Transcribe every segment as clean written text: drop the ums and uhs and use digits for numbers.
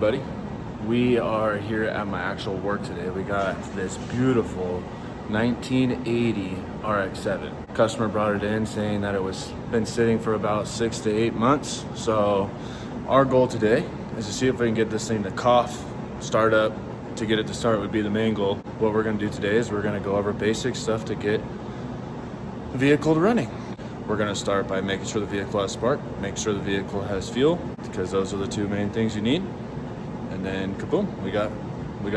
everybody. We are here at my actual work today. We got this beautiful 1980 RX-7. Customer brought it in saying that it was been sitting for about 6 to 8 months. So our goal today is to see if we can get this thing to cough, start up. To get it to start would be the main goal. What we're gonna do today is we're gonna go over basic stuff to get the vehicle to running. We're gonna start by making sure the vehicle has spark, make sure the vehicle has fuel, because those are the two main things you need. And then kaboom, we got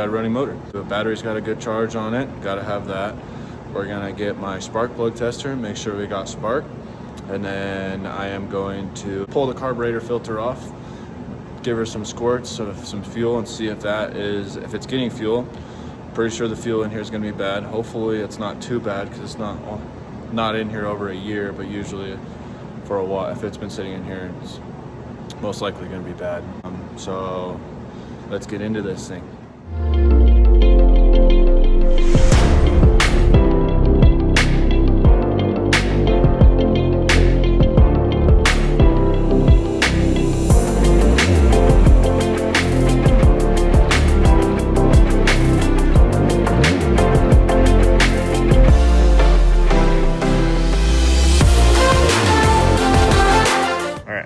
a running motor. The battery's got a good charge on it, gotta have that. We're gonna get my spark plug tester, make sure we got spark. And then I am going to pull the carburetor filter off, give her some squirts of some fuel and see if it's getting fuel. Pretty sure the fuel in here is gonna be bad. Hopefully it's not too bad because it's not in here over a year, but usually for a while, if it's been sitting in here, it's most likely gonna be bad. So let's get into this thing.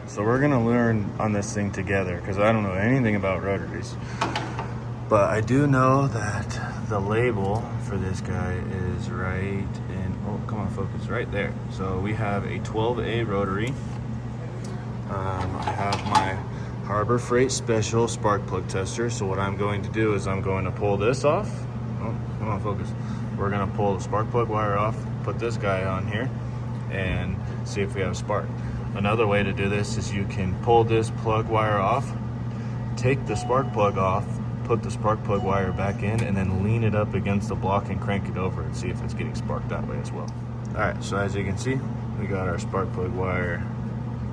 So we're gonna learn on this thing together because I don't know anything about rotaries, but I do know that the label for this guy is right in, oh come on focus, right there. So we have a 12A rotary. I have my Harbor Freight Special spark plug tester. So what I'm going to do is I'm going to pull this off. Oh, come on focus. We're gonna pull the spark plug wire off, put this guy on here and see if we have spark. Another way to do this is you can pull this plug wire off, take the spark plug off, put the spark plug wire back in, and then lean it up against the block and crank it over and see if it's getting spark that way as well. All right, so as you can see, we got our spark plug wire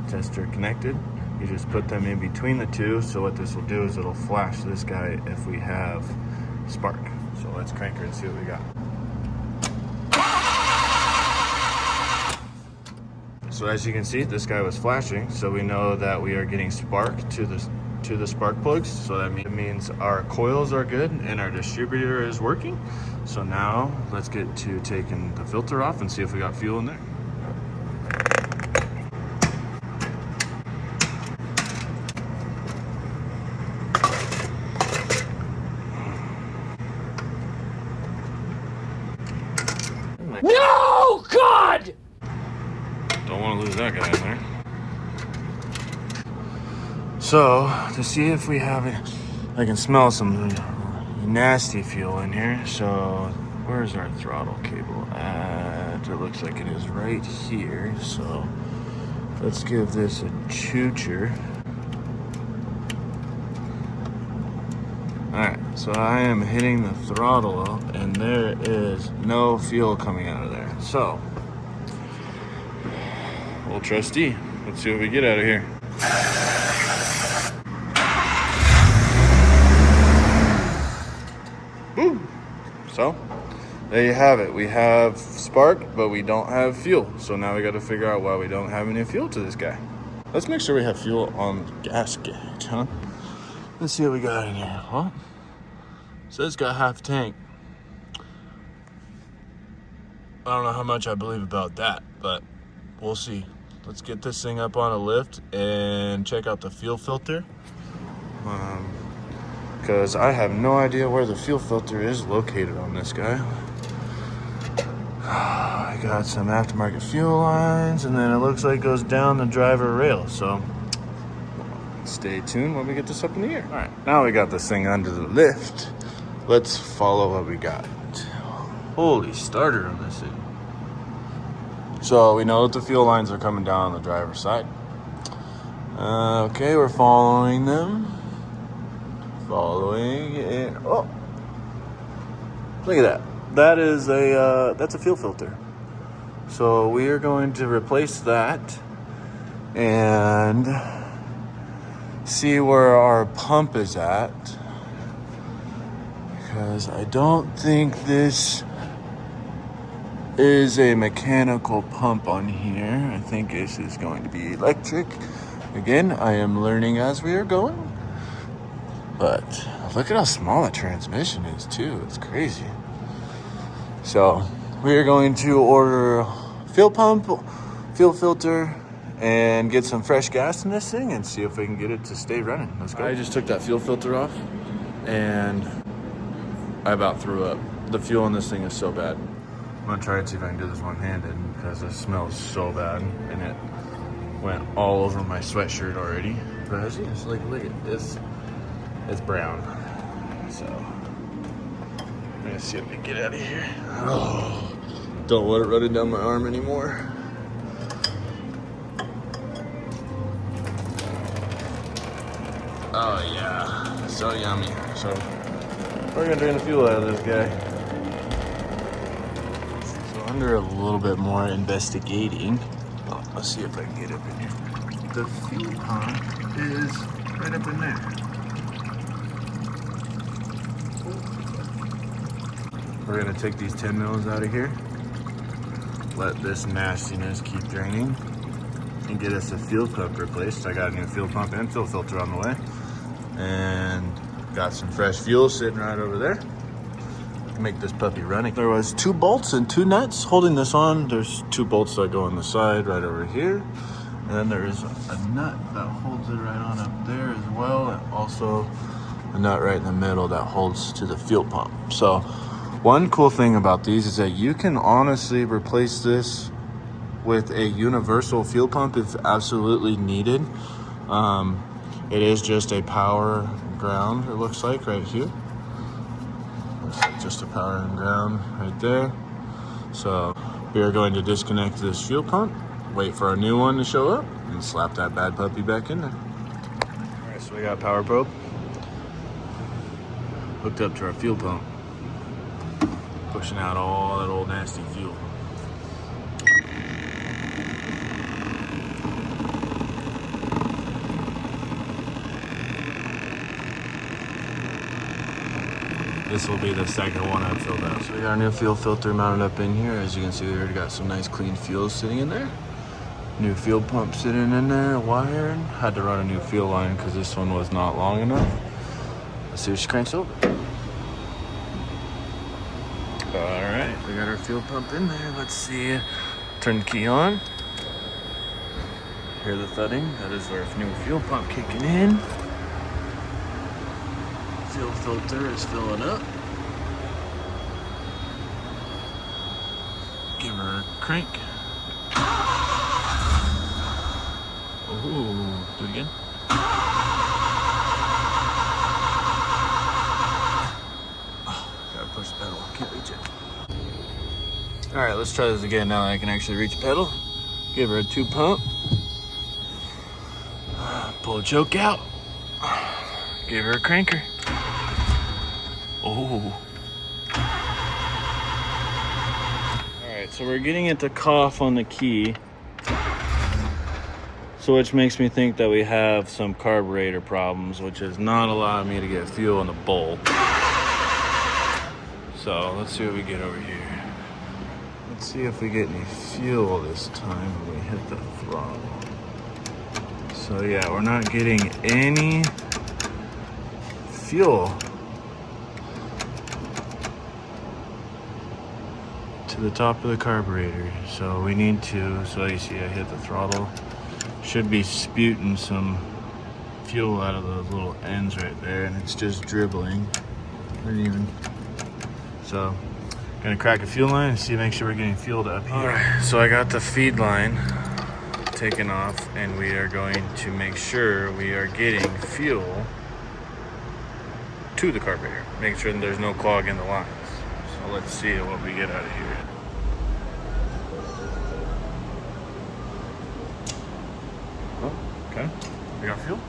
tester connected. You just put them in between the two, so what this will do is it'll flash this guy if we have spark. So let's crank her and see what we got. So as you can see, this guy was flashing, so we know that we are getting spark to the spark plugs. So that means our coils are good and our distributor is working. So now let's get to taking the filter off and see if we got fuel in there. No, God! Don't want to lose that guy in there. So, to see if we have it, I can smell some nasty fuel in here. So, where's our throttle cable at? It looks like it is right here. So, let's give this a choocher. Alright, so I am hitting the throttle up and there is no fuel coming out of there. So, old trustee, let's see what we get out of here. Woo! So, there you have it. We have spark, but we don't have fuel. So now we got to figure out why we don't have any fuel to this guy. Let's make sure we have fuel on the gas gauge, huh? Let's see what we got in here. Well, says it's got half a tank. I don't know how much I believe about that, but we'll see. Let's get this thing up on a lift and check out the fuel filter. Because I have no idea where the fuel filter is located on this guy. I got some aftermarket fuel lines, and then it looks like it goes down the driver rail. So stay tuned when we get this up in the air. All right, now we got this thing under the lift. Let's follow what we got. Holy starter on this thing. So we know that the fuel lines are coming down on the driver's side. Okay, we're following them. Following it. Oh, look at that. That's a fuel filter. So we are going to replace that and see where our pump is at. Because I don't think this is a mechanical pump on here. I think this is going to be electric. Again, I am learning as we are going. But look at how small the transmission is too. It's crazy. So we are going to order fuel pump, fuel filter, and get some fresh gas in this thing and see if we can get it to stay running. Let's go. I just took that fuel filter off and I about threw up. The fuel in this thing is so bad. I'm gonna try and see if I can do this one-handed because it smells so bad and it went all over my sweatshirt already. But as you just look at this, it's brown. So I'm gonna see if we can get out of here. Oh, don't want it running down my arm anymore. Oh yeah, so yummy. So we're gonna drain the fuel out of this guy. So under a little bit more investigating, let's see if I can get up in here. The fuel pump is right up in there. We're gonna take these 10 mils out of here, let this nastiness keep draining, and get us a fuel pump replaced. I got a new fuel pump and fuel filter on the way, and got some fresh fuel sitting right over there to make this puppy running. There was 2 bolts and 2 nuts holding this on. There's 2 bolts that go on the side right over here, and then there's a nut that holds it right on up there as well, and also a nut right in the middle that holds to the fuel pump. So one cool thing about these is that you can honestly replace this with a universal fuel pump if absolutely needed. It is just a power ground, it looks like right here. Looks like just a power and ground right there. So we are going to disconnect this fuel pump, wait for our new one to show up, and slap that bad puppy back in there. All right, so we got power probe hooked up to our fuel pump, pushing out all that old nasty fuel. This will be the second one I've filled out. So we got our new fuel filter mounted up in here. As you can see, we already got some nice clean fuel sitting in there. New fuel pump sitting in there, wired. Had to run a new fuel line because this one was not long enough. Let's see if she cranks over. All right, we got our fuel pump in there. Let's see. Turn the key on. Hear the thudding. That is our new fuel pump kicking in. Fuel filter is filling up. Give her a crank. Oh, do it again. Oh, gotta push the pedal. Can't reach it. All right, let's try this again now that I can actually reach the pedal. Give her a 2 pump. Pull the choke out. Give her a cranker. Oh. Alright, so we're getting it to cough on the key. So which makes me think that we have some carburetor problems, which is not allowing me to get fuel in the bowl. So let's see what we get over here. Let's see if we get any fuel this time when we hit the throttle. So yeah, we're not getting any fuel to the top of the carburetor. So we need to, so you see I hit the throttle. Should be spewing some fuel out of those little ends right there, and it's just dribbling. So gonna crack a fuel line and see, make sure we're getting fueled up here. All right, so I got the feed line taken off, and we are going to make sure we are getting fuel to the carburetor, making sure that there's no clog in the lines. So let's see what we get out of here. Oh, okay, we got fuel.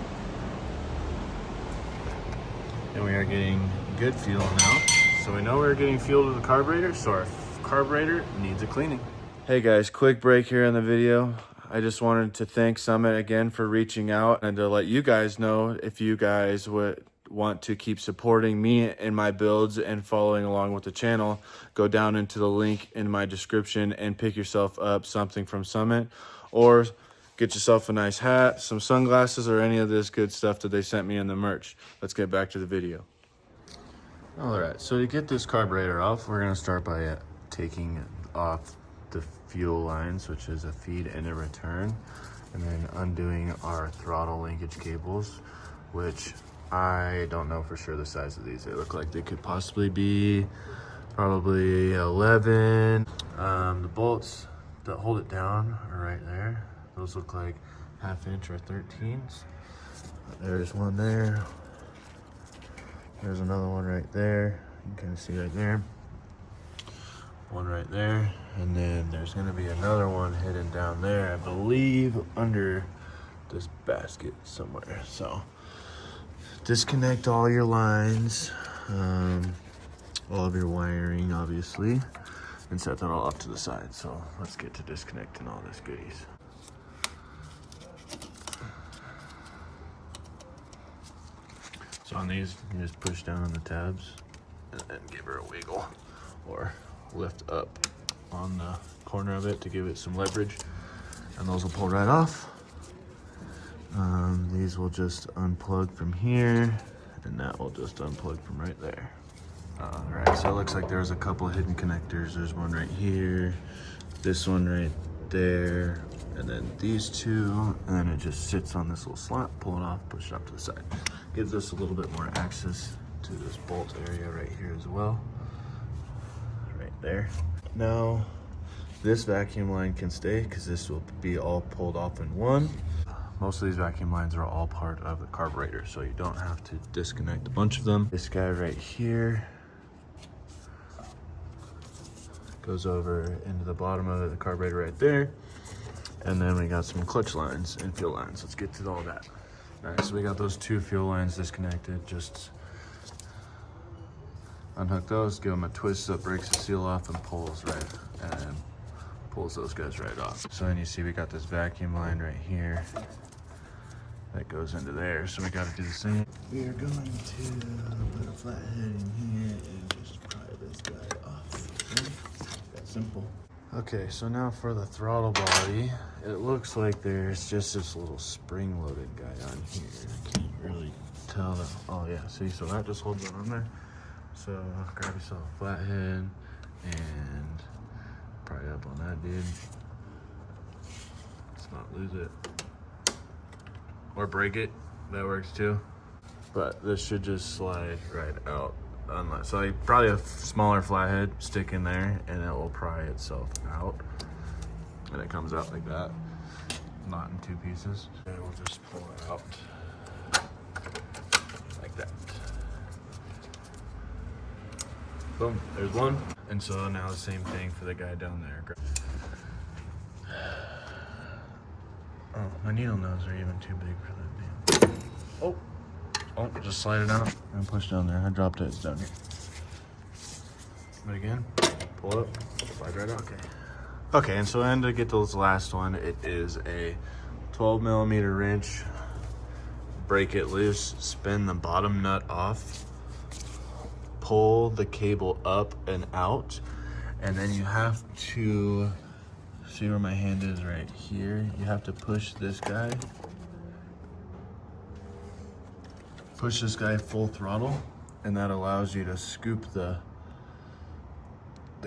And we are getting good fuel now. So we know we're getting fuel to the carburetor, so our carburetor needs a cleaning. Hey guys, quick break here in the video. I just wanted to thank Summit again for reaching out and to let you guys know if you guys would want to keep supporting me in my builds and following along with the channel, go down into the link in my description and pick yourself up something from Summit, or get yourself a nice hat, some sunglasses, or any of this good stuff that they sent me in the merch. Let's get back to the video. All right, so to get this carburetor off, we're gonna start by taking off the fuel lines, which is a feed and a return, and then undoing our throttle linkage cables, which I don't know for sure the size of these. They look like they could possibly be probably 11. The bolts that hold it down are right there. Those look like 1/2 inch or 13s. There's one there. There's another one right there. You can kind of see right there. One right there. And then there's gonna be another one hidden down there, I believe under this basket somewhere. So disconnect all your lines, all of your wiring, obviously, and set that all off to the side. So let's get to disconnecting all this goodies. So on these, you just push down on the tabs and then give her a wiggle or lift up on the corner of it to give it some leverage, and those will pull right off. These will just unplug from here, and that will just unplug from right there. All right, so it looks like there's a couple hidden connectors. There's one right here, this one right there, and then these two, and then it just sits on this little slat. Pull it off, push it up to the side. Gives us a little bit more access to this bolt area right here as well, right there. Now, this vacuum line can stay because this will be all pulled off in one. Most of these vacuum lines are all part of the carburetor, so you don't have to disconnect a bunch of them. This guy right here goes over into the bottom of the carburetor right there. And then we got some clutch lines and fuel lines. Let's get to all that. All right, so we got those 2 fuel lines disconnected. Just unhook those, give them a twist that breaks the seal off and pulls those guys right off. So then you see we got this vacuum line right here that goes into there. So we got to do the same. We are going to put a flathead in here and just pry this guy off. Okay? That's simple. Okay, so now for the throttle body, it looks like there's just this little spring-loaded guy on here. I can't really tell that. Oh yeah, see, so that just holds it on there. So grab yourself a flathead and pry up on that, dude. Let's not lose it. Or break it, that works too. But this should just slide right out. So like probably a smaller flathead, stick in there and it will pry itself out. And it comes out like that, not in 2 pieces. And we'll just pull it out like that. Boom, there's one. And so now the same thing for the guy down there. Oh, my needle nose are even too big for that damn. Oh, just slide it out and push down there. I dropped it, it's down here. But again, pull it up, slide right out, okay. Okay, and so then to get to this last one, it is a 12mm wrench. Break it loose, spin the bottom nut off, pull the cable up and out, and then you have to, see where my hand is right here? You have to push this guy. Push this guy full throttle, and that allows you to scoop the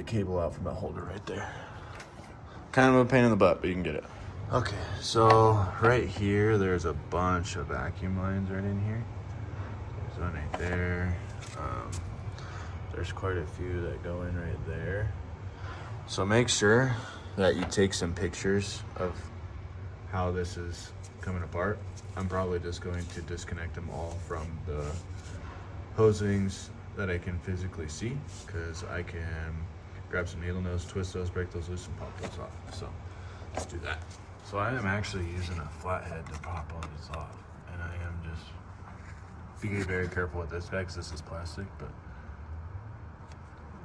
cable out from that holder right there. Kind of a pain in the butt, but you can get it. Okay, so right here, there's a bunch of vacuum lines right in here. There's one right there. There's quite a few that go in right there. So make sure that you take some pictures of how this is coming apart. I'm probably just going to disconnect them all from the hosings that I can physically see, because I can grab some needle nose, twist those, break those loose, and pop those off. So let's do that. So I am actually using a flathead to pop all this off, and I am just be very careful with this guy because this is plastic, but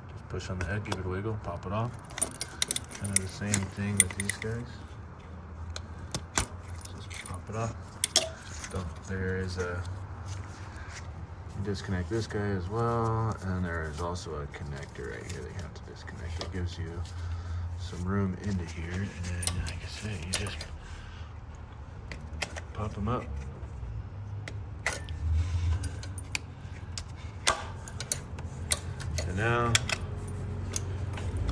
just push on the head, give it a wiggle, pop it off. Kind of the same thing with these guys. Just pop it off. There is a, you disconnect this guy as well, and there is also a connector right here that you have to disconnect. It gives you some room into here, and then like I said, you just pop them up. And now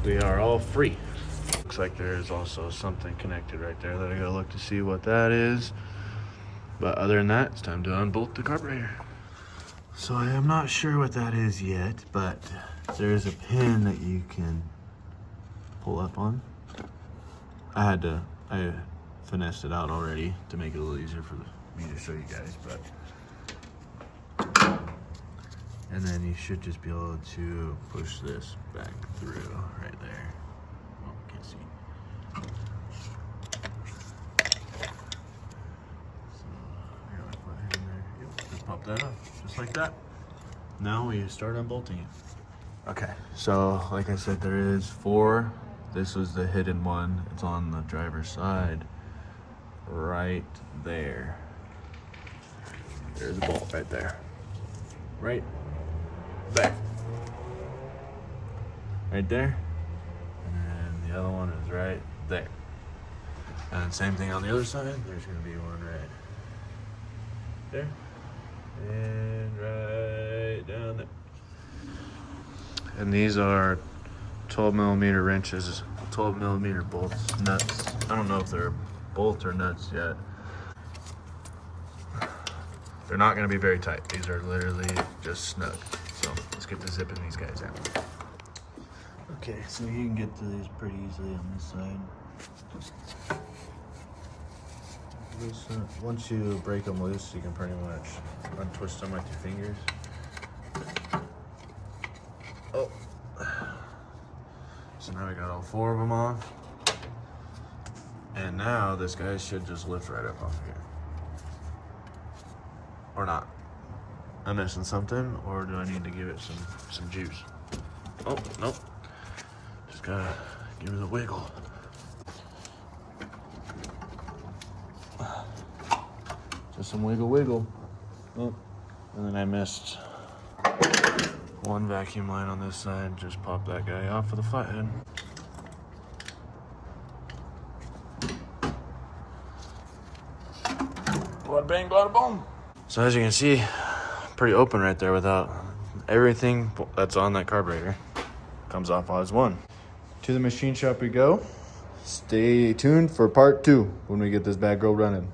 we are all free. Looks like there is also something connected right there that I gotta look to see what that is. But other than that, it's time to unbolt the carburetor. So I am not sure what that is yet, but there is a pin that you can pull up on. I finessed it out already to make it a little easier for me to show you guys, but. And then you should just be able to push this back through right there. Oh, can't see. So, I got my foot in there. Yep, just pop that up, just like that. Now we start unbolting it. Okay, so like I said, there is 4. This was the hidden one. It's on the driver's side, right there. There's a bolt right there. Right there. Right there. And then the other one is right there. And same thing on the other side. There's gonna be one right there. And right down there. And these are 12mm wrenches, 12mm bolts, nuts. I don't know if they're bolts or nuts yet. They're not gonna be very tight. These are literally just snug. So let's get to zipping these guys out. Okay, so you can get to these pretty easily on this side. Once you break them loose, you can pretty much untwist them with your fingers. Oh. So now we got all 4 of them off. And now this guy should just lift right up off here. Or not. I'm missing something, or do I need to give it some juice? Oh, nope. Just gotta give it a wiggle. Just some wiggle. Oh, and then I missed one vacuum line on this side. Just pop that guy off with a flathead. Bada bang, bada boom. So as you can see, pretty open right there without everything that's on that carburetor comes off as one. To the machine shop we go. Stay tuned for part 2 when we get this bad girl running.